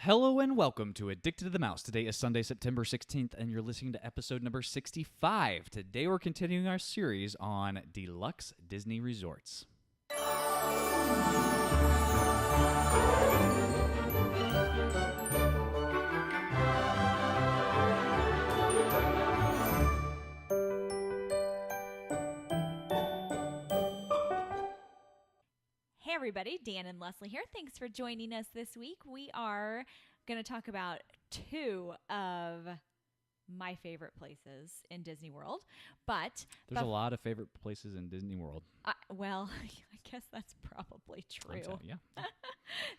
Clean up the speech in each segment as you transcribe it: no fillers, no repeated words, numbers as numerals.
Hello and welcome to Addicted to the Mouse. Today is Sunday, September 16th, and you're listening to episode number 65. Today we're continuing our series on deluxe Disney resorts. Hey everybody, Dan and Leslie here. Thanks for joining us this week. We are going to talk about two of my favorite places in Disney World, but There's a lot of favorite places in Disney World. Well, I guess that's probably true. Yeah.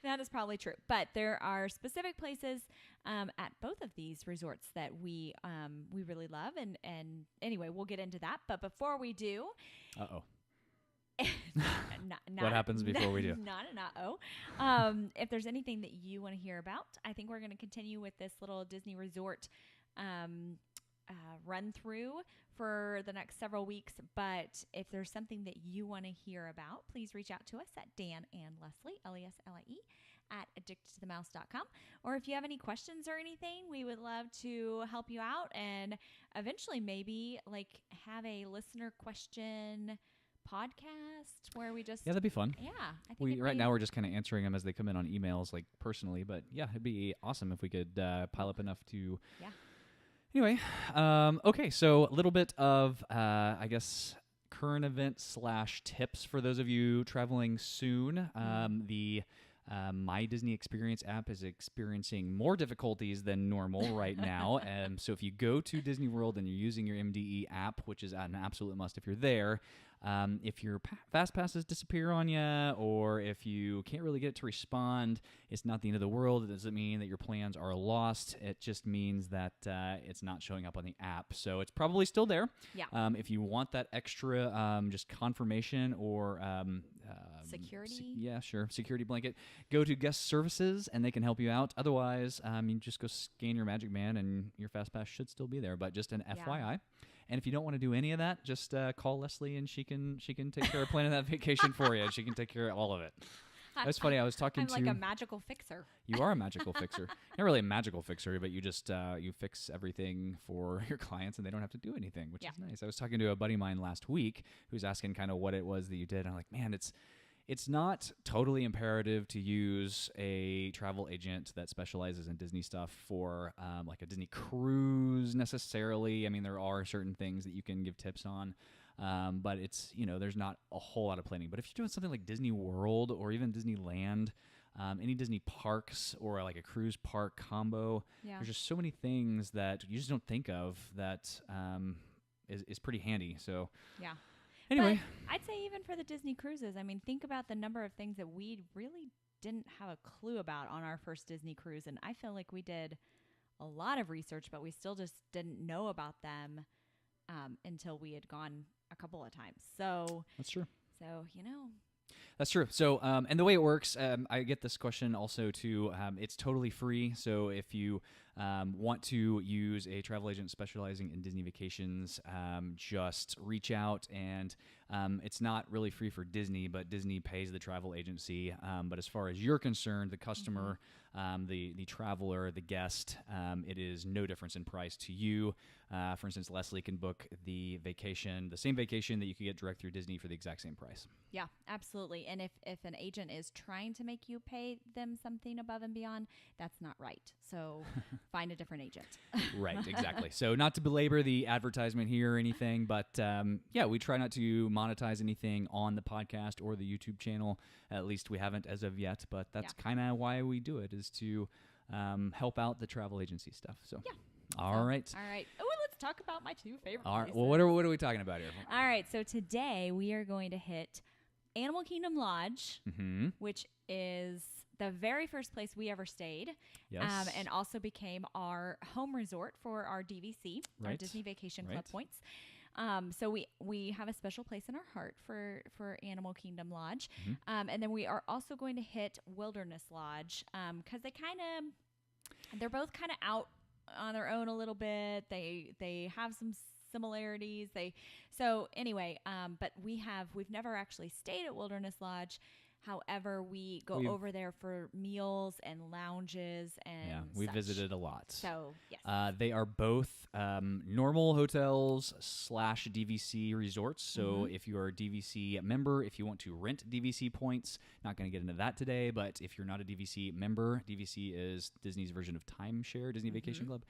That is probably true. But there are specific places at both of these resorts that we really love, and anyway, we'll get into that. But before we do, What happens before we do? Not an uh-oh. If there's anything that you want to hear about, I think we're going to continue with this little Disney resort run through for the next several weeks. But if there's something that you want to hear about, please reach out to us at Dan and Leslie, Leslie, at addictedtothemouse.com. Or if you have any questions or anything, we would love to help you out and eventually maybe have a listener question podcast where we just that'd be fun. Yeah, I think now we're just kind of answering them as they come in on emails, personally. But yeah, it'd be awesome if we could pile up enough to. Yeah. Anyway, okay, so a little bit of I guess current events / tips for those of you traveling soon. The My Disney Experience app is experiencing more difficulties than normal right now. So if you go to Disney World and you're using your MDE app, which is an absolute must if you're there, if your fast passes disappear on you, or if you can't really get it to respond, it's not the end of the world. It doesn't mean that your plans are lost. It just means that it's not showing up on the app. So it's probably still there. Yeah. If you want that extra just confirmation or security. Security blanket, go to guest services and they can help you out. Otherwise, you just go scan your Magic Band and your fast pass should still be there. But just an FYI. And if you don't want to do any of that, just call Leslie and she can take care of planning that vacation for you. She can take care of all of it. That's funny. I was talking I'm like a magical fixer. You are a magical fixer. Not really a magical fixer, but you just you fix everything for your clients and they don't have to do anything, which is nice. I was talking to a buddy of mine last week who's asking kind of what it was that you did. And I'm like, man, it's not totally imperative to use a travel agent that specializes in Disney stuff for a Disney cruise necessarily. I mean, there are certain things that you can give tips on, but it's, there's not a whole lot of planning. But if you're doing something like Disney World or even Disneyland, any Disney parks or a cruise park combo, there's just so many things that you just don't think of that is pretty handy. So yeah. Anyway, but I'd say even for the Disney cruises, I mean, think about the number of things that we really didn't have a clue about on our first Disney cruise. And I feel like we did a lot of research, but we still just didn't know about them until we had gone a couple of times. So that's true. So, That's true. So, and the way it works, I get this question also too. It's totally free. So if you want to use a travel agent specializing in Disney vacations, just reach out. And it's not really free for Disney, but Disney pays the travel agency. But as far as you're concerned, the customer, the traveler, the guest, it is no difference in price to you. For instance, Leslie can book the same vacation that you could get direct through Disney for the exact same price. Yeah, absolutely. And if an agent is trying to make you pay them something above and beyond, that's not right. So find a different agent. Right, exactly. So not to belabor the advertisement here or anything, but we try not to monetize anything on the podcast or the YouTube channel. At least we haven't as of yet, but that's kind of why we do it, is to help out the travel agency stuff. So yeah. All right. Oh, let's talk about my two favorite All right. places. Well, what are we talking about here? All right. So today we are going to hit Animal Kingdom Lodge, which is the very first place we ever stayed, and also became our home resort for our DVC, our Disney Vacation Club points. So we have a special place in our heart for Animal Kingdom Lodge, and then we are also going to hit Wilderness Lodge because they're both kind of out on their own a little bit. They have some similarities. But we've never actually stayed at Wilderness Lodge. However, we go over there for meals and lounges and we such. visited a lot. So, yes. They are both normal hotels / DVC resorts. So if you are a DVC member, if you want to rent DVC points, not going to get into that today, but if you're not a DVC member, DVC is Disney's version of timeshare, Disney Vacation Club.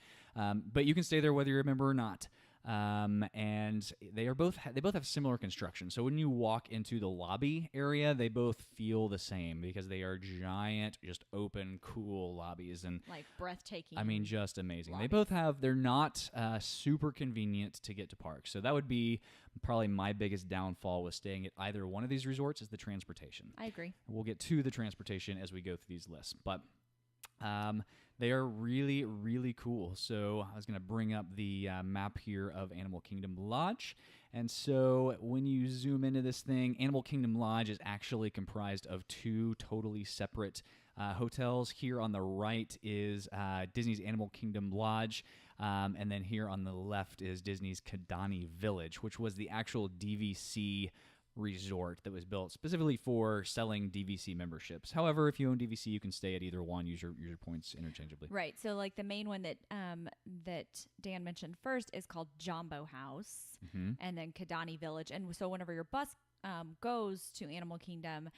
But you can stay there whether you're a member or not. And they both have similar construction. So when you walk into the lobby area, they both feel the same because they are giant, just open, cool lobbies and like breathtaking. I mean, just amazing. Lobbies. They both have. They're not super convenient to get to parks. So that would be probably my biggest downfall with staying at either one of these resorts is the transportation. I agree. We'll get to the transportation as we go through these lists, but. They are really, really cool. So I was going to bring up the map here of Animal Kingdom Lodge. And so when you zoom into this thing, Animal Kingdom Lodge is actually comprised of two totally separate hotels. Here on the right is Disney's Animal Kingdom Lodge. And then here on the left is Disney's Kidani Village, which was the actual DVC resort that was built specifically for selling DVC memberships. However, if you own DVC, you can stay at either one, use your points interchangeably. Right. So like the main one that that Dan mentioned first is called Jambo House, and then Kidani Village. And so whenever your bus goes to Animal Kingdom,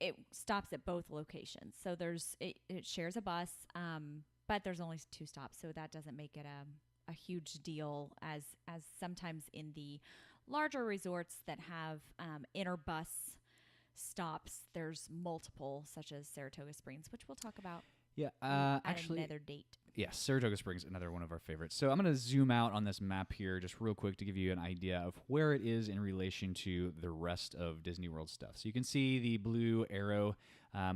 it stops at both locations. So it shares a bus, but there's only 2 stops, so that doesn't make it a huge deal as sometimes in the larger resorts that have inner bus stops, there's multiple, such as Saratoga Springs, which we'll talk about actually, another date. Yes, Saratoga Springs, another one of our favorites. So I'm going to zoom out on this map here just real quick to give you an idea of where it is in relation to the rest of Disney World stuff. So you can see the blue arrow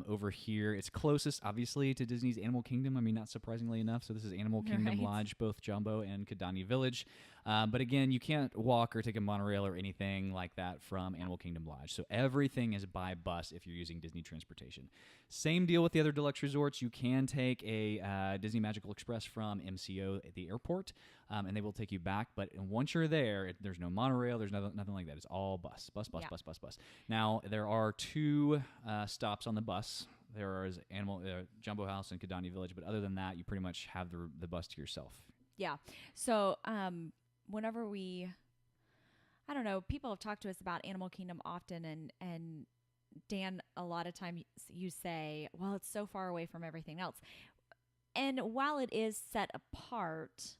over here. It's closest, obviously, to Disney's Animal Kingdom. I mean, not surprisingly enough. So this is Animal Kingdom Lodge, both Jumbo and Kidani Village. But again, you can't walk or take a monorail or anything like that from Animal Kingdom Lodge. So everything is by bus if you're using Disney transportation. Same deal with the other deluxe resorts. You can take a Disney Magical Express from MCO at the airport, and they will take you back. But once you're there, there's no monorail. There's nothing like that. It's all bus. Now, there are 2 stops on the bus. There is Jumbo House and Kidani Village. But other than that, you pretty much have the bus to yourself. Yeah. So whenever I don't know, people have talked to us about Animal Kingdom often, and Dan, a lot of times you say, well, it's so far away from everything else. And while it is set apart,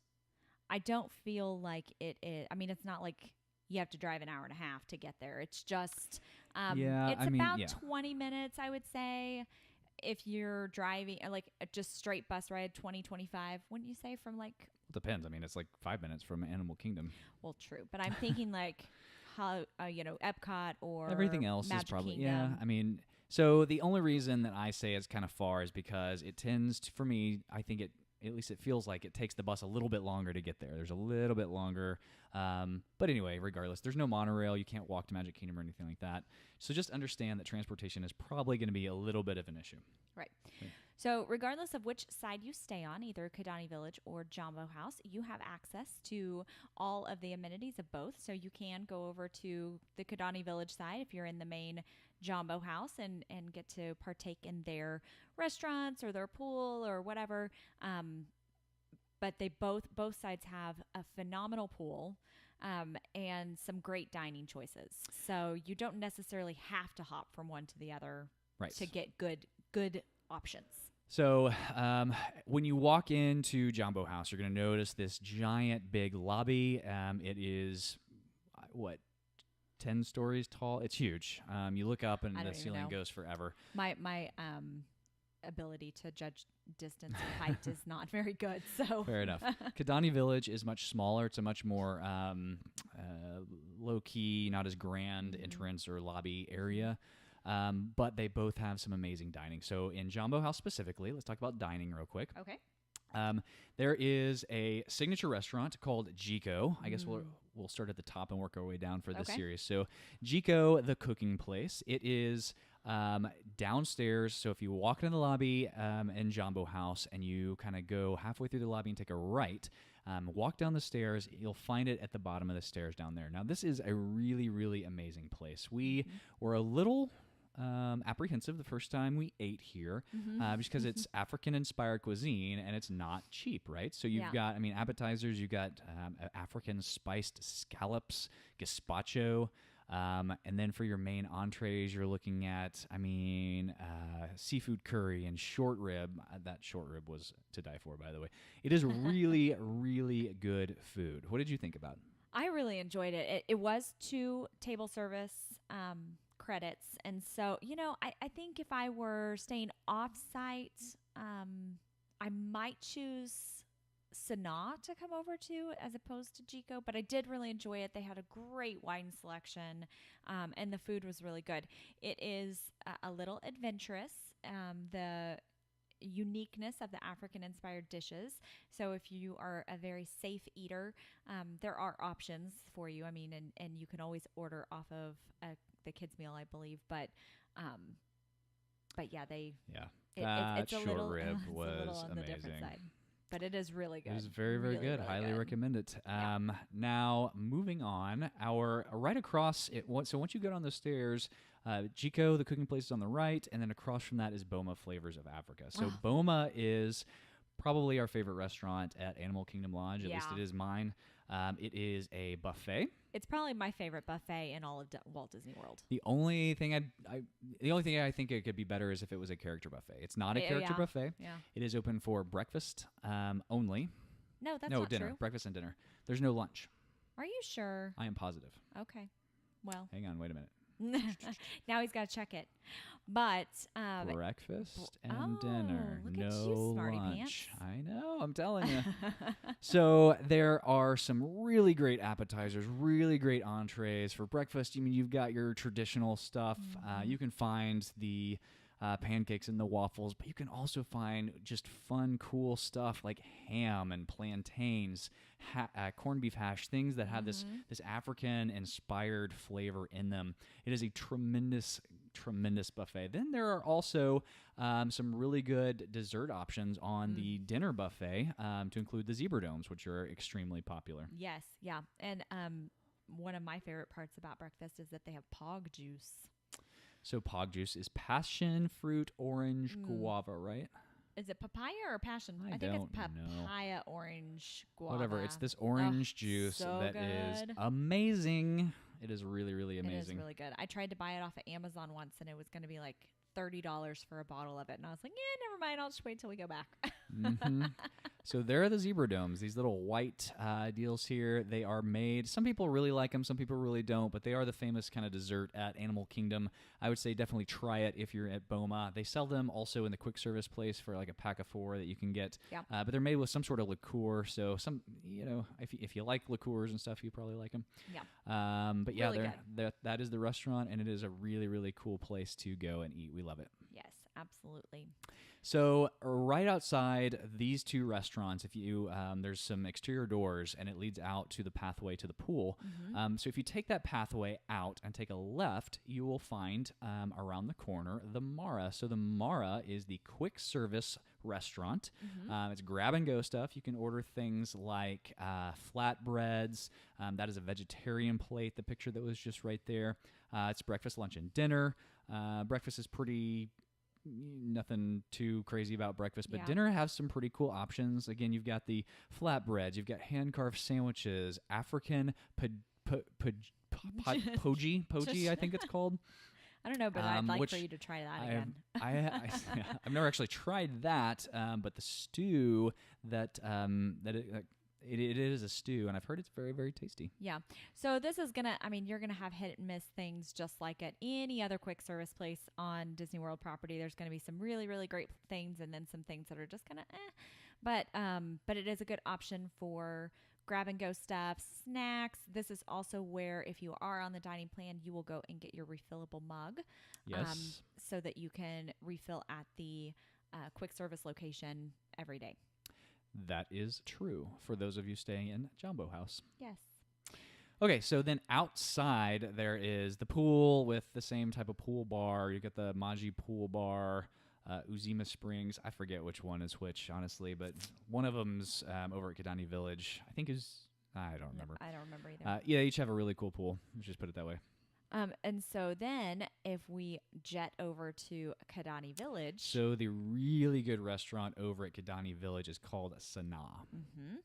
I don't feel like it is. I mean, it's not like you have to drive an hour and a half to get there. It's just, it's about 20 minutes, I would say. If you're driving, like just straight bus ride, 20, 25, wouldn't you say, from like... Depends. I mean, it's like 5 minutes from Animal Kingdom. Well, true. But I'm thinking like, how Epcot or everything else Magic is probably... Kingdom. Yeah, I mean... So the only reason that I say it's kind of far is because it tends to, for me, I think at least it feels like it takes the bus a little bit longer to get there. There's a little bit longer. But anyway, regardless, there's no monorail. You can't walk to Magic Kingdom or anything like that. So just understand that transportation is probably going to be a little bit of an issue. Right. Yeah. So regardless of which side you stay on, either Kidani Village or Jambo House, you have access to all of the amenities of both. So you can go over to the Kidani Village side if you're in the main Jambo House and get to partake in their restaurants or their pool or whatever. But they both sides have a phenomenal pool and some great dining choices. So you don't necessarily have to hop from one to the other to get good options. So when you walk into Jambo House, you're going to notice this giant big lobby. It is, 10 stories tall? It's huge. You look up and the ceiling goes forever. My ability to judge distance and height is not very good. So fair enough. Kidani Village is much smaller. It's a much more low-key, not as grand entrance or lobby area. But they both have some amazing dining. So in Jambo House specifically, let's talk about dining real quick. Okay. There is a signature restaurant called Jico. I guess we'll start at the top and work our way down for this series. So Jico, the cooking place. It is downstairs. So if you walk into the lobby in Jambo House and you kind of go halfway through the lobby and take a right, walk down the stairs, you'll find it at the bottom of the stairs down there. Now, this is a really, really amazing place. We were a little apprehensive the first time we ate here, just because it's African-inspired cuisine and it's not cheap, right? So you've got, appetizers. You've got African spiced scallops, gazpacho. And then for your main entrees, you're looking at, seafood curry and short rib. That short rib was to die for, by the way. It is really, really good food. What did you think about it? I really enjoyed it. It was 2 table service credits. And so, I think if I were staying off-site, I might choose Sanaa to come over to as opposed to Chico, but I did really enjoy it. They had a great wine selection, and the food was really good. It is a little adventurous, the uniqueness of the African-inspired dishes. So if you are a very safe eater, there are options for you. And you can always order off of the kids' meal, I believe. But yeah, that it's short a little, rib it's was a little on the different amazing. side. But it is really good. It is very, very really, good. really Highly good. recommend it. Now, moving on, right across it. So once you go down the stairs, Chico, the cooking place, is on the right, and then across from that is Boma Flavors of Africa. So Boma is probably our favorite restaurant at Animal Kingdom Lodge. At least it is mine. It is a buffet. It's probably my favorite buffet in all of Walt Disney World. The only thing I think it could be better is if it was a character buffet. It's not a character buffet. Yeah. It is open for breakfast only. No, that's not dinner. true. Breakfast and dinner. There's no lunch. Are you sure? I am positive. Okay. Well. Hang on. Wait a minute. Now he's got to check it. But breakfast and dinner, look no at you, smarty lunch. pants. I know, I'm telling you. So there are some really great appetizers, really great entrees. For breakfast, you've got your traditional stuff. You can find the pancakes and the waffles, but you can also find just fun, cool stuff like ham and plantains, corned beef hash, things that have this African-inspired flavor in them. It is a tremendous buffet. Then there are also some really good dessert options on the dinner buffet, to include the zebra domes, which are extremely popular. Yes, yeah. And one of my favorite parts about breakfast is that they have pog juice. So pog juice is passion fruit, orange, guava, right? Is it papaya or passion? I think don't it's papaya, orange, guava. Whatever. It's this orange juice that is amazing. It is really, really amazing. It is really good. I tried to buy it off of Amazon once, and it was going to be like $30 for a bottle of it. And I was like, yeah, never mind. I'll just wait till we go back. So there are the zebra domes, these little white deals here. They are made. Some people really like them. Some people really don't. But they are the famous kind of dessert at Animal Kingdom. I would say definitely try it if you're at Boma. They sell them also in the quick service place for like a pack of 4 that you can get. Yeah. But they're made with some sort of liqueur. So if you like liqueurs and stuff, you probably like them. Yeah. But yeah, really that is the restaurant, and it is a really, really cool place to go and eat. We love it. Yes, absolutely. So right outside these 2 restaurants, if you there's some exterior doors, and it leads out to the pathway to the pool. So if you take that pathway out and take a left, you will find around the corner the Mara. So the Mara is the quick service restaurant. It's grab and go stuff. You can order things like flatbreads. That is a vegetarian plate, the picture that was just right there. It's breakfast, lunch, and dinner. Breakfast is nothing too crazy about breakfast, but dinner has some pretty cool options. Again, you've got the flatbreads, you've got hand-carved sandwiches, African poji, I think it's called. I don't know, but I'd like for you to try that again. I've never actually tried that, but the stew it is a stew, and I've heard it's very, very tasty. Yeah. So this is you're going to have hit and miss things just like at any other quick service place on Disney World property. There's going to be some really, really great things, and then some things that are just kind of But it is a good option for grab and go stuff, snacks. This is also where, if you are on the dining plan, you will go and get your refillable mug. Yes. So that you can refill at the quick service location every day. That is true for those of you staying in Jumbo House. Yes. Okay, so then outside there is the pool with the same type of pool bar. You get the Maji pool bar, Uzima Springs. I forget which one is which, honestly, but one of them's over at Kidani Village. I don't remember. I don't remember either. Yeah, they each have a really cool pool. Let's just put it that way. And so then if we jet over to Kidani Village. So the really good restaurant over at Kidani Village is called Sanaa. Mm-hmm.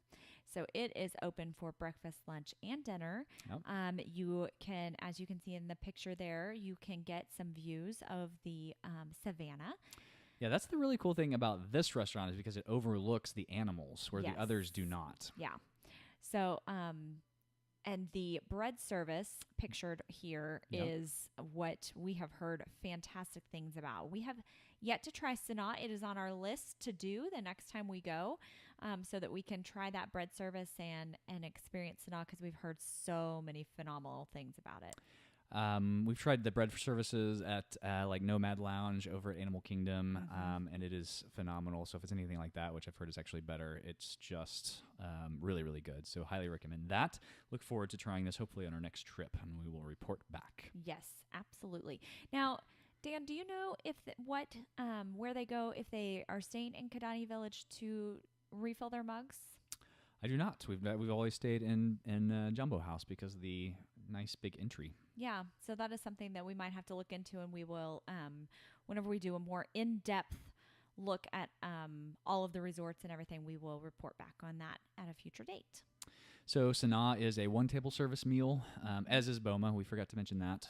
So it is open for breakfast, lunch, and dinner. Yep. You can, as you can see in the picture there, you can get some views of the savannah. Yeah, that's the really cool thing about this restaurant is because it overlooks the animals where the others do not. Yeah. So, and the bread service pictured here is what we have heard fantastic things about. We have yet to try Sanaa. It is on our list to do the next time we go, so that we can try that bread service and experience Sanaa, because we've heard so many phenomenal things about it. We've tried the bread services at like Nomad Lounge over at Animal Kingdom, and it is phenomenal. So if it's anything like that, which I've heard is actually better, it's just really, really good. So highly recommend that. Look forward to trying this hopefully on our next trip, and we will report back. Yes, absolutely. Now, Dan, do you know if where they go if they are staying in Kidani Village to refill their mugs? I do not. We've always stayed in Jumbo House because of the nice big entry. Yeah, so that is something that we might have to look into, and we will, whenever we do a more in-depth look at all of the resorts and everything, we will report back on that at a future date. So Sanaa is a one-table service meal, as is Boma. We forgot to mention that.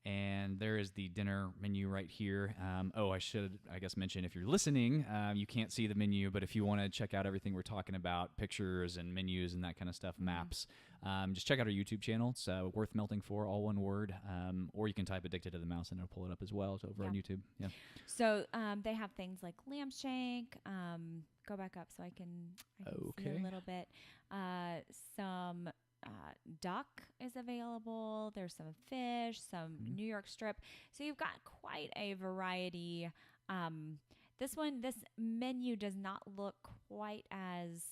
And there is the dinner menu right here. I should, mention, if you're listening, you can't see the menu, but if you want to check out everything we're talking about, pictures and menus and that kind of stuff, maps, just check out our YouTube channel. It's Worth Melting For, all one word. Or you can type Addicted to the Mouse and it'll pull it up as well. It's over on YouTube. Yeah. So they have things like lamb shank. Go back up so I can see a little bit. Some... duck is available. There's some fish, some New York strip. So you've got quite a variety. This menu does not look quite as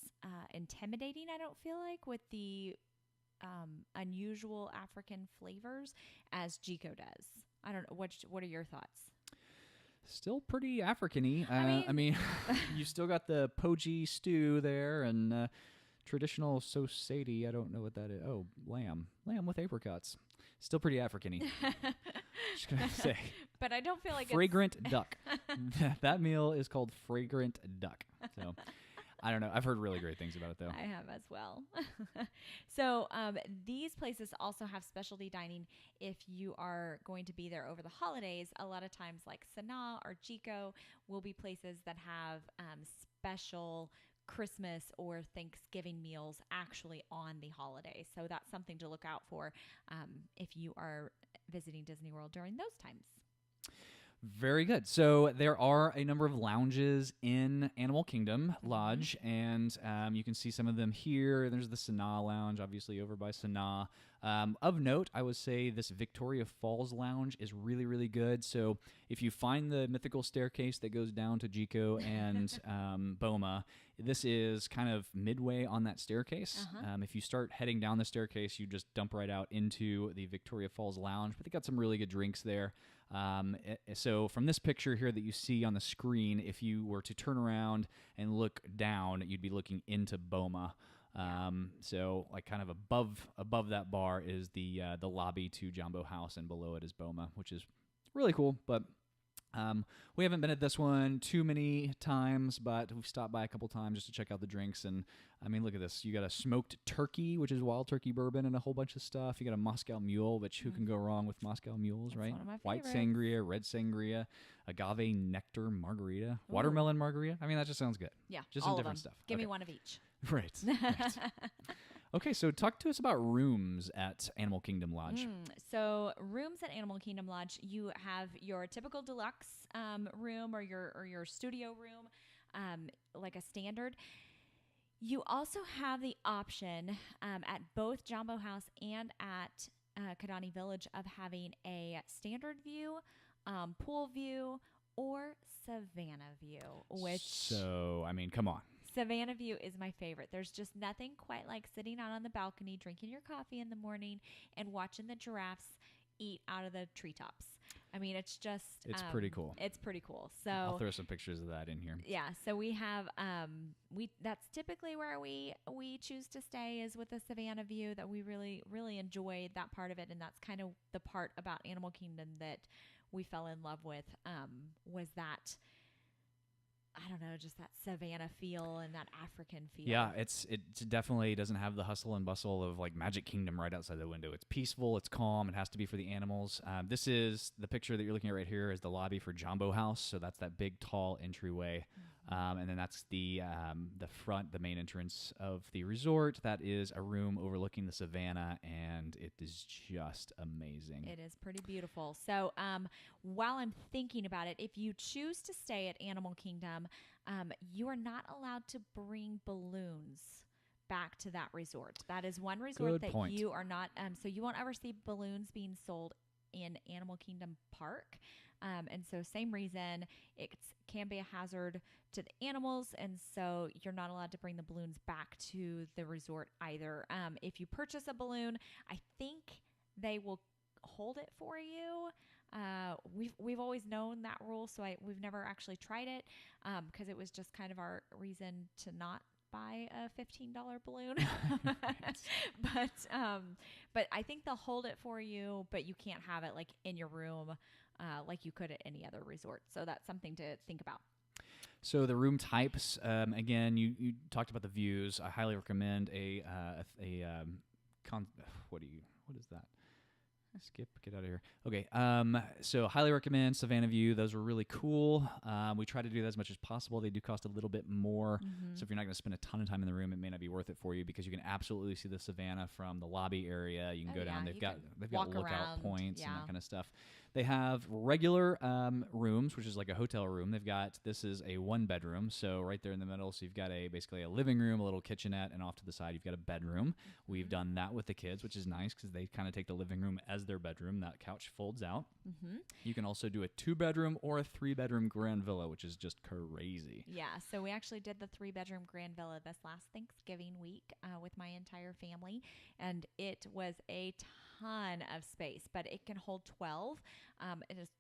intimidating, I don't feel like, with the unusual African flavors as Jico does. I don't know. What are your thoughts? Still pretty African-y. I mean you still got the poji stew there and... traditional sosadi, I don't know what that is. Oh, lamb with apricots. Still pretty African-y. Just gonna say. But I don't feel like fragrant duck. That meal is called fragrant duck. So I don't know. I've heard really great things about it though. I have as well. So these places also have specialty dining if you are going to be there over the holidays. A lot of times, like Sanaa or Jico will be places that have special Christmas or Thanksgiving meals actually on the holiday. So that's something to look out for if you are visiting Disney World during those times. Very good. So there are a number of lounges in Animal Kingdom Lodge, and you can see some of them here. There's the Sanaa Lounge, obviously over by Sanaa. Of note, I would say this Victoria Falls Lounge is really, really good. So if you find the mythical staircase that goes down to Jico and Boma, this is kind of midway on that staircase. If you start heading down the staircase, you just dump right out into the Victoria Falls Lounge. But they got some really good drinks there. So from this picture here that you see on the screen, if you were to turn around and look down, you'd be looking into Boma. So like kind of above that bar is the lobby to Jumbo House, and below it is Boma, which is really cool. But we haven't been at this one too many times, but we've stopped by a couple times just to check out the drinks. And I mean, look at this. You got a smoked turkey, which is wild turkey bourbon, and a whole bunch of stuff. You got a Moscow Mule, which who can go wrong with Moscow Mules, right? One of my White favorites. sangria, red sangria, agave nectar margarita, watermelon margarita. I mean, that just sounds good. Yeah, just all some of different them. stuff. Give me one of each. Right. Okay, so talk to us about rooms at Animal Kingdom Lodge. So rooms at Animal Kingdom Lodge, you have your typical deluxe room or your studio room, like a standard. You also have the option at both Jumbo House and at Kidani Village of having a standard view, pool view, or Savannah view. So, I mean, come on. Savannah view is my favorite. There's just nothing quite like sitting out on the balcony, drinking your coffee in the morning, and watching the giraffes eat out of the treetops. I mean, it's just it's pretty cool. It's pretty cool. So I'll throw some pictures of that in here. Yeah. So we have that's typically where we choose to stay, is with the Savannah view. That we really enjoyed that part of it, and that's kind of the part about Animal Kingdom that we fell in love with. Was that, I don't know, just that Savannah feel and that African feel. Yeah, it definitely doesn't have the hustle and bustle of like Magic Kingdom right outside the window. It's peaceful, it's calm, it has to be for the animals. This is the picture that you're looking at right here is the lobby for Jumbo House. So that's that big, tall entryway. And then that's the front, the main entrance of the resort. That is a room overlooking the Savannah, and it is just amazing. It is pretty beautiful. So while I'm thinking about it, if you choose to stay at Animal Kingdom, you are not allowed to bring balloons back to that resort. That is one resort that you are not. So you won't ever see balloons being sold in Animal Kingdom Park. And so same reason, it can be a hazard to the animals, and so you're not allowed to bring the balloons back to the resort either. If you purchase a balloon, I think they will hold it for you. We've always known that rule, so we've never actually tried it because it was just kind of our reason to not buy a $15 balloon. But I think they'll hold it for you, but you can't have it like in your room like you could at any other resort. So that's something to think about. So the room types, again, you talked about the views. I highly recommend what is that? Skip, get out of here. Okay, so highly recommend Savannah View. Those were really cool. We try to do that as much as possible. They do cost a little bit more, so if you're not going to spend a ton of time in the room, it may not be worth it for you because you can absolutely see the Savannah from the lobby area. You can go down. They've got lookout points and that kind of stuff. They have regular rooms, which is like a hotel room. This is a 1-bedroom, so right there in the middle. So you've got basically a living room, a little kitchenette, and off to the side you've got a bedroom. We've done that with the kids, which is nice because they kind of take the living room as their bedroom. That couch folds out. You can also do a 2-bedroom or a 3-bedroom grand villa, which is just crazy. Yeah, so we actually did the 3-bedroom grand villa this last Thanksgiving week with my entire family, and it was a ton of space, but it can hold 12. And it's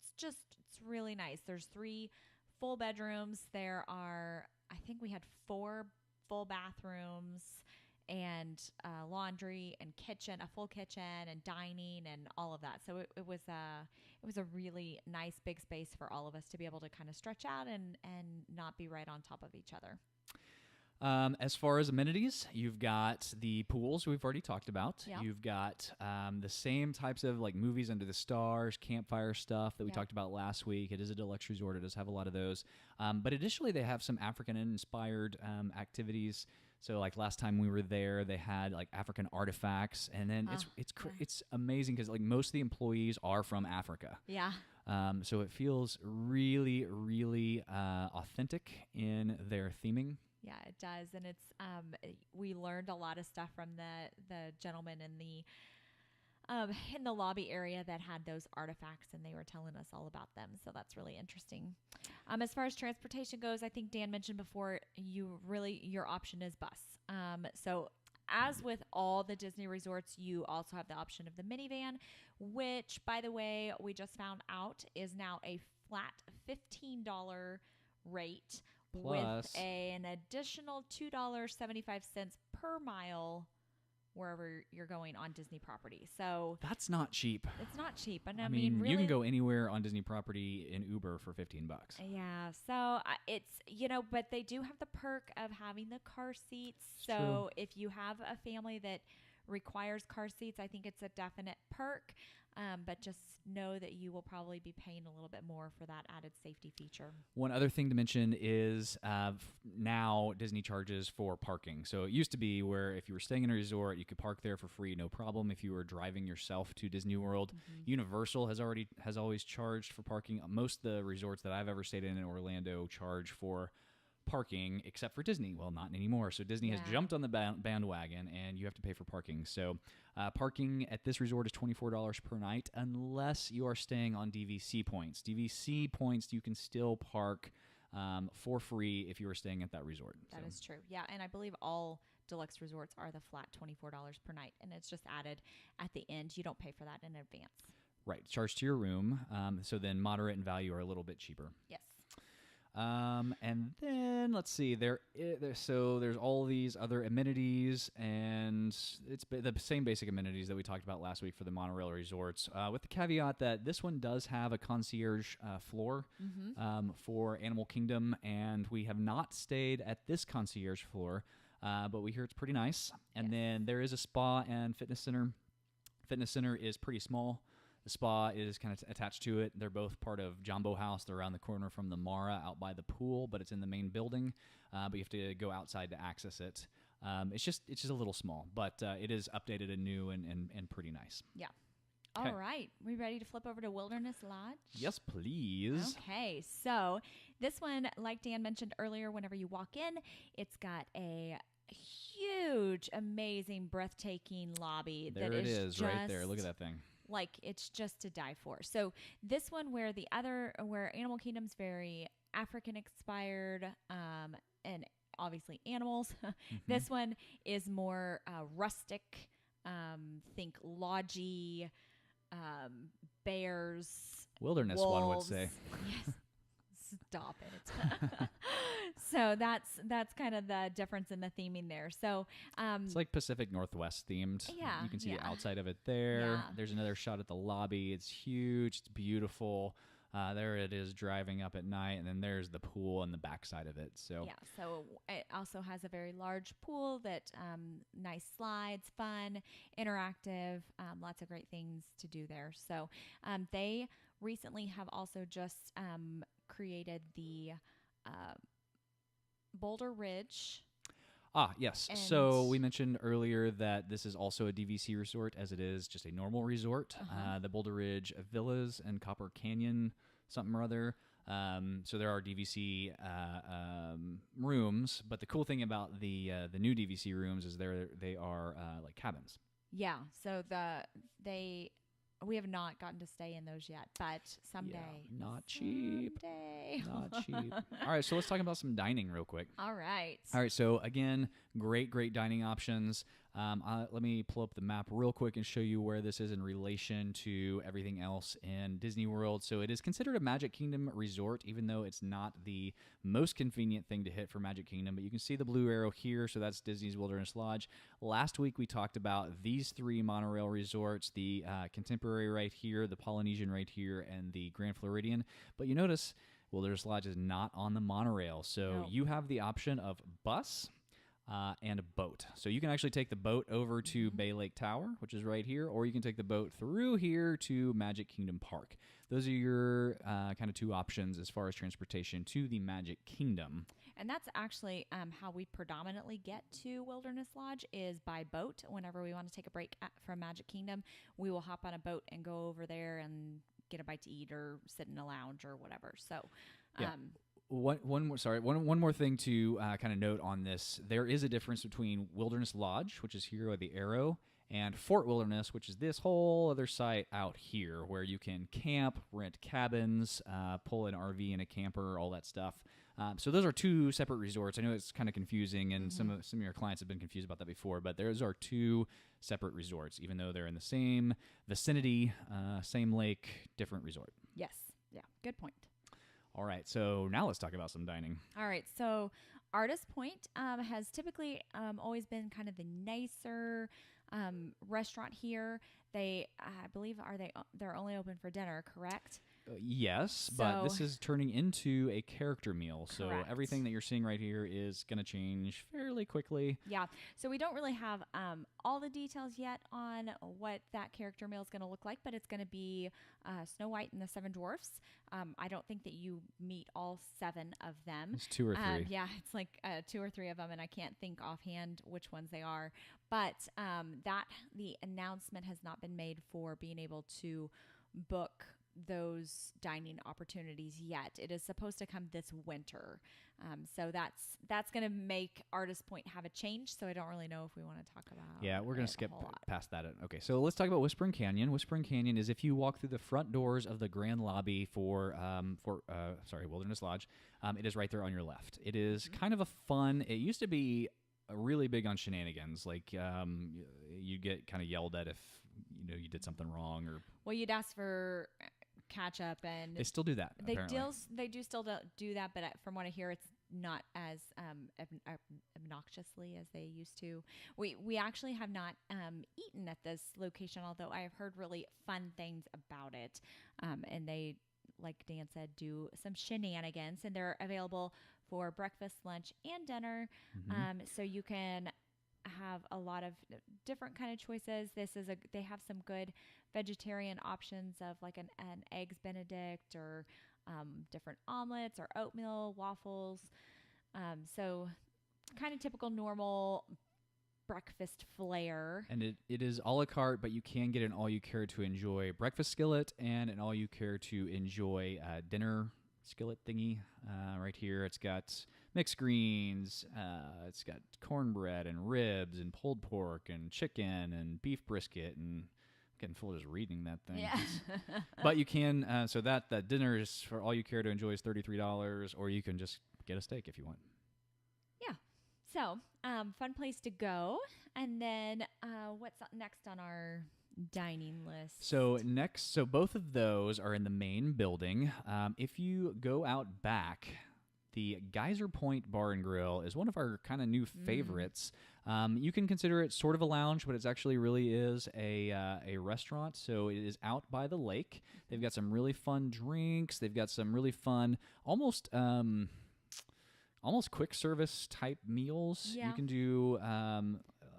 really nice. There's 3 full bedrooms. There are, I think we had 4 full bathrooms and laundry and kitchen, a full kitchen and dining and all of that. So it was a really nice big space for all of us to be able to kind of stretch out and not be right on top of each other. As far as amenities, you've got the pools we've already talked about. Yep. You've got the same types of like movies under the stars, campfire stuff that we talked about last week. It is a deluxe resort. It does have a lot of those. But additionally, they have some African-inspired activities. So like last time we were there, they had like African artifacts, and then it's amazing because like most of the employees are from Africa. Yeah. So it feels really, really authentic in their theming. Yeah, it does, and it's we learned a lot of stuff from the gentleman in the lobby area that had those artifacts, and they were telling us all about them. So that's really interesting. As far as transportation goes, I think Dan mentioned before, your option is bus. So as with all the Disney resorts, you also have the option of the minivan, which, by the way, we just found out is now a flat $15 rate. Plus, with an additional $2.75 per mile wherever you're going on Disney property. So that's not cheap. It's not cheap. And I mean really, you can go anywhere on Disney property in Uber for $15. Yeah. So it's, but they do have the perk of having the car seats. So if you have a family that requires car seats, I think it's a definite perk. But just know that you will probably be paying a little bit more for that added safety feature. One other thing to mention is now Disney charges for parking. So it used to be where if you were staying in a resort, you could park there for free, no problem. If you were driving yourself to Disney World, Universal has always charged for parking. Most of the resorts that I've ever stayed in Orlando charge for parking, except for Disney. Well, not anymore. So Disney has jumped on the bandwagon, and you have to pay for parking. So parking at this resort is $24 per night, unless you are staying on DVC points. DVC points, you can still park for free if you are staying at that resort. That is true. Yeah, and I believe all deluxe resorts are the flat $24 per night, and it's just added at the end. You don't pay for that in advance. Right, charged to your room. So then moderate and value are a little bit cheaper. Yes. And then let's see, so there's all these other amenities, and it's the same basic amenities that we talked about last week for the monorail resorts, with the caveat that this one does have a concierge floor for Animal Kingdom, and we have not stayed at this concierge floor, but we hear it's pretty nice. And then there is a spa and fitness center. Fitness center is pretty small. The spa is kind of attached to it. They're both part of Jumbo House. They're around the corner from the Mara out by the pool, but it's in the main building. But you have to go outside to access it. It's just a little small, but it is updated and new and pretty nice. Yeah. All right. We ready to flip over to Wilderness Lodge? Yes, please. Okay. So this one, like Dan mentioned earlier, whenever you walk in, it's got a huge, amazing, breathtaking lobby. There it is right there. Look at that thing. Like, it's just to die for. So this one, where Animal Kingdom's very African inspired, and obviously animals, this one is more rustic, think lodgy, bears, wilderness, wolves. One would say. Yes. Stop it. So that's kind of the difference in the theming there. So it's like Pacific Northwest themed. Yeah, you can see the outside of it there. Yeah. There's another shot at the lobby. It's huge. It's beautiful. There it is driving up at night, and then there's the pool and the backside of it. So yeah, so it also has a very large pool that nice slides, fun, interactive, lots of great things to do there. So they recently have also just created the Boulder Ridge. Yes. So we mentioned earlier that this is also a DVC resort, as it is just a normal resort. The Boulder Ridge Villas and Copper Canyon, something or other. So there are DVC rooms, but the cool thing about the new DVC rooms is they are like cabins. Yeah. So we have not gotten to stay in those yet, but someday. Yeah, not cheap. Someday. Not cheap. All right, so let's talk about some dining real quick. All right. So again, great dining options. Let me pull up the map real quick and show you where this is in relation to everything else in Disney World. So it is considered a Magic Kingdom resort, even though it's not the most convenient thing to hit for Magic Kingdom. But you can see the blue arrow here, so that's Disney's Wilderness Lodge. Last week we talked about these three monorail resorts, the Contemporary right here, the Polynesian right here, and the Grand Floridian. But you notice Wilderness Lodge is not on the monorail, so you have the option of bus and a boat. So you can actually take the boat over to Bay Lake Tower, which is right here, or you can take the boat through here to Magic Kingdom Park. Those are your kind of two options as far as transportation to the Magic Kingdom. And that's actually how we predominantly get to Wilderness Lodge, is by boat. Whenever we want to take a break from Magic Kingdom, we will hop on a boat and go over there and get a bite to eat or sit in a lounge or whatever. So One more thing to kind of note on this. There is a difference between Wilderness Lodge, which is here with the arrow, and Fort Wilderness, which is this whole other site out here where you can camp, rent cabins, pull an RV and a camper, all that stuff. So those are two separate resorts. I know it's kind of confusing, and some of your clients have been confused about that before, but those are two separate resorts, even though they're in the same vicinity, same lake, different resort. Yes. Yeah. Good point. All right, so now let's talk about some dining. All right, so Artist Point has typically always been kind of the nicer restaurant here. They, I believe, they're only open for dinner, correct? Yes, but this is turning into a character meal. So Correct. Everything that you're seeing right here is going to change fairly quickly. Yeah. So we don't really have all the details yet on what that character meal is going to look like, but it's going to be Snow White and the Seven Dwarfs. I don't think that you meet all seven of them. It's two or three. Yeah, it's like two or three of them, and I can't think offhand which ones they are. But the announcement has not been made for being able to book those dining opportunities yet. It is supposed to come this winter. So that's going to make Artist Point have a change. So I don't really know if we want to talk about we're going to skip past that. Okay, so let's talk about Whispering Canyon. Whispering Canyon is if you walk through the front doors of the grand lobby for Wilderness Lodge, it is right there on your left. It is kind of a fun, it used to be really big on shenanigans. Like you get kind of yelled at if you did something wrong, or well, you'd ask for catch up, and they still do that. They do still do that, but from what I hear, it's not as obnoxiously as they used to. We actually have not eaten at this location, although I have heard really fun things about it. And they, like Dan said, do some shenanigans, and they're available for breakfast, lunch, and dinner. So you can have a lot of different kind of choices. They have some good vegetarian options of like an eggs Benedict, or different omelets, or oatmeal waffles. So kind of typical normal breakfast flair. And it is a la carte, but you can get an all you care to enjoy breakfast skillet and an all you care to enjoy dinner skillet thingy right here. It's got mixed greens, it's got cornbread and ribs and pulled pork and chicken and beef brisket, and I'm getting full just reading that thing. Yeah. But you can, so that dinner is for all you care to enjoy is $33, or you can just get a steak if you want. Yeah. So, fun place to go. And then what's next on our dining list? So both of those are in the main building. If you go out back, the Geyser Point Bar and Grill is one of our kind of new favorites. You can consider it sort of a lounge, but it actually really is a restaurant. So it is out by the lake. They've got some really fun drinks. They've got some really fun, almost quick service type meals. Yeah. You can do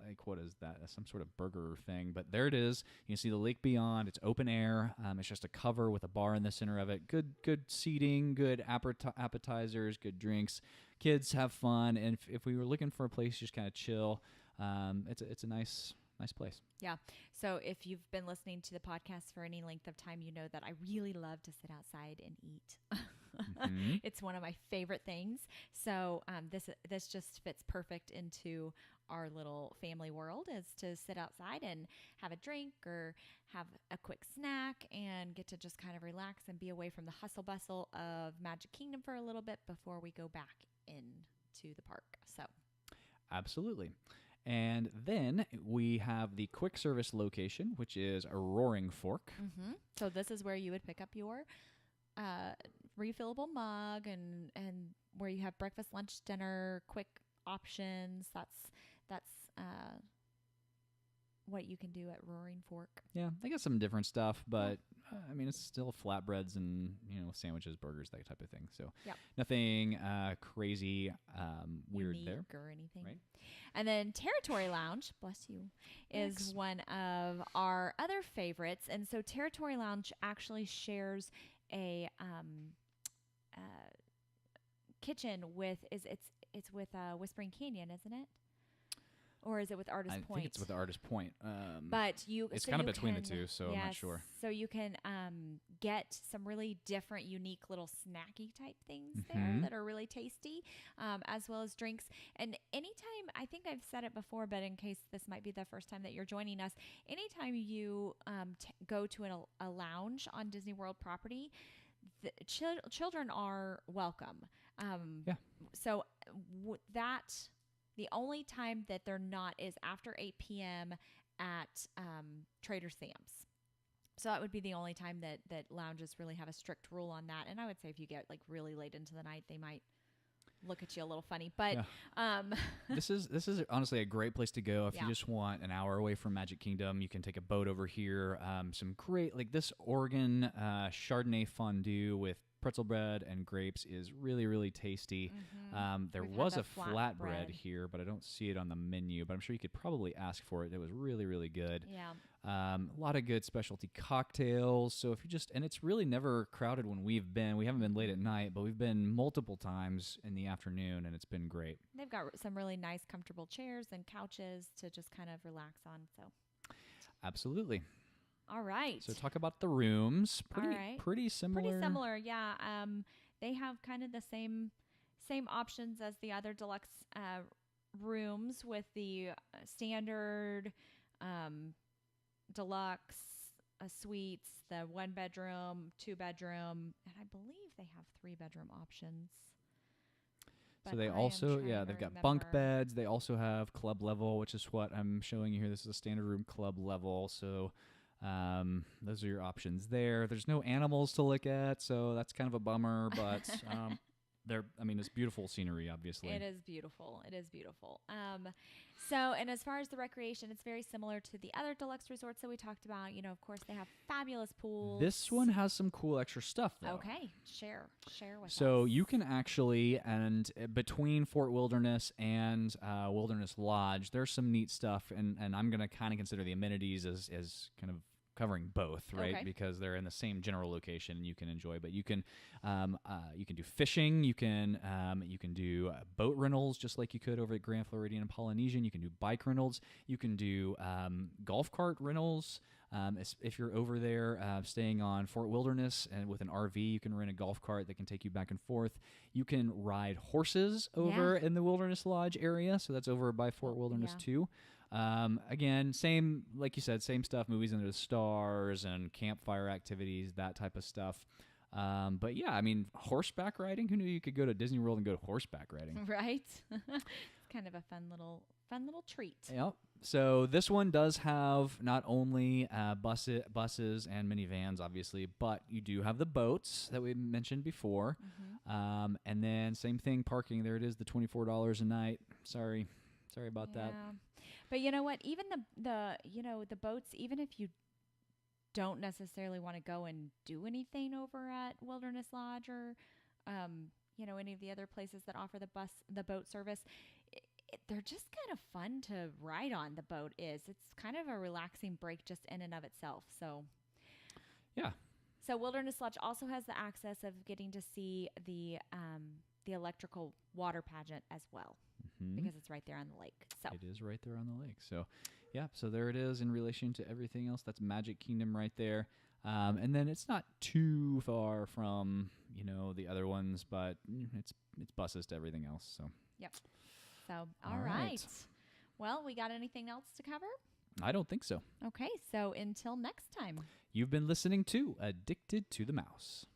like, what is that? Some sort of burger thing. But there it is. You can see the lake beyond. It's open air. It's just a cover with a bar in the center of it. Good seating, good appetizers, good drinks. Kids have fun. And if we were looking for a place just kind of chill, it's a nice place. Yeah. So if you've been listening to the podcast for any length of time, you know that I really love to sit outside and eat. It's one of my favorite things. So this just fits perfect into our little family world, is to sit outside and have a drink or have a quick snack and get to just kind of relax and be away from the hustle bustle of Magic Kingdom for a little bit before we go back into the park. So absolutely. And then we have the quick service location, which is a Roaring Fork. So this is where you would pick up your refillable mug, and where you have breakfast, lunch, dinner, quick options. That's what you can do at Roaring Fork. Yeah, they got some different stuff, but I mean, it's still flatbreads and sandwiches, burgers, that type of thing. So nothing crazy weird unique there or anything. Right. And then Territory Lounge, bless you, is one of our other favorites. And so Territory Lounge actually shares a kitchen with it's with Whispering Canyon, isn't it? Or is it with Artist Point? I think it's with Artist Point. But it's kind of between the two, so I'm not sure. So you can get some really different, unique little snacky type things there that are really tasty, as well as drinks. And anytime, I think I've said it before, but in case this might be the first time that you're joining us, anytime you go to a lounge on Disney World property, the children are welcome. So the only time that they're not is after 8 p.m. at Trader Sam's. So that would be the only time that lounges really have a strict rule on that. And I would say if you get like really late into the night, they might look at you a little funny. But this is honestly a great place to go if you just want an hour away from Magic Kingdom. You can take a boat over here. Some great, like this Oregon Chardonnay fondue with pretzel bread and grapes is really, really tasty. There was a flatbread here, but I don't see it on the menu, but I'm sure you could probably ask for it. It was really, really good. Yeah. A lot of good specialty cocktails. So if you and it's really never crowded when we haven't been late at night, but we've been multiple times in the afternoon, and it's been great. They've got some really nice, comfortable chairs and couches to just kind of relax on. So absolutely. All right. So talk about the rooms. Pretty similar. Pretty similar, yeah. They have kind of the same options as the other deluxe rooms, with the standard deluxe suites, the 1-bedroom, 2-bedroom, and I believe they have 3-bedroom options. So they they've got bunk beds. They also have club level, which is what I'm showing you here. This is a standard room club level. So Those are your options there. There's no animals to look at, so that's kind of a bummer, but it's beautiful scenery, obviously. It is beautiful. It is beautiful. And as far as the recreation, it's very similar to the other deluxe resorts that we talked about. Of course, they have fabulous pools. This one has some cool extra stuff, though. Okay, share with us. So you can actually, and between Fort Wilderness and Wilderness Lodge, there's some neat stuff, and I'm going to kind of consider the amenities as kind of covering both, right? Okay. Because they're in the same general location and you can enjoy. But you can do fishing, you can do boat rentals just like you could over at Grand Floridian and Polynesian. You can do bike rentals. You can do golf cart rentals. If you're over there staying on Fort Wilderness and with an RV, you can rent a golf cart that can take you back and forth. You can ride horses over in the Wilderness Lodge area, so that's over by Fort Wilderness too. Again, same, like you said, same stuff, movies under the stars and campfire activities, that type of stuff. But yeah, horseback riding, who knew you could go to Disney World and go horseback riding? Right. It's kind of a fun little treat. Yep. So this one does have not only buses and minivans, obviously, but you do have the boats that we mentioned before. Mm-hmm. And then same thing, parking. There it is, the $24 a night. Sorry about that. But you know what? Even the boats, even if you don't necessarily want to go and do anything over at Wilderness Lodge or any of the other places that offer the boat service, they're just kind of fun to ride on. The boat it's kind of a relaxing break just in and of itself. So yeah. So Wilderness Lodge also has the access of getting to see the electrical water pageant as well. Mm-hmm. Because it's right there on the lake. So it is right there on the lake. So yeah, so there it is in relation to everything else. That's Magic Kingdom right there. And then it's not too far from, the other ones, but it's buses to everything else. So yep. So all right. Well, we got anything else to cover? I don't think so. Okay, so until next time. You've been listening to Addicted to the Mouse.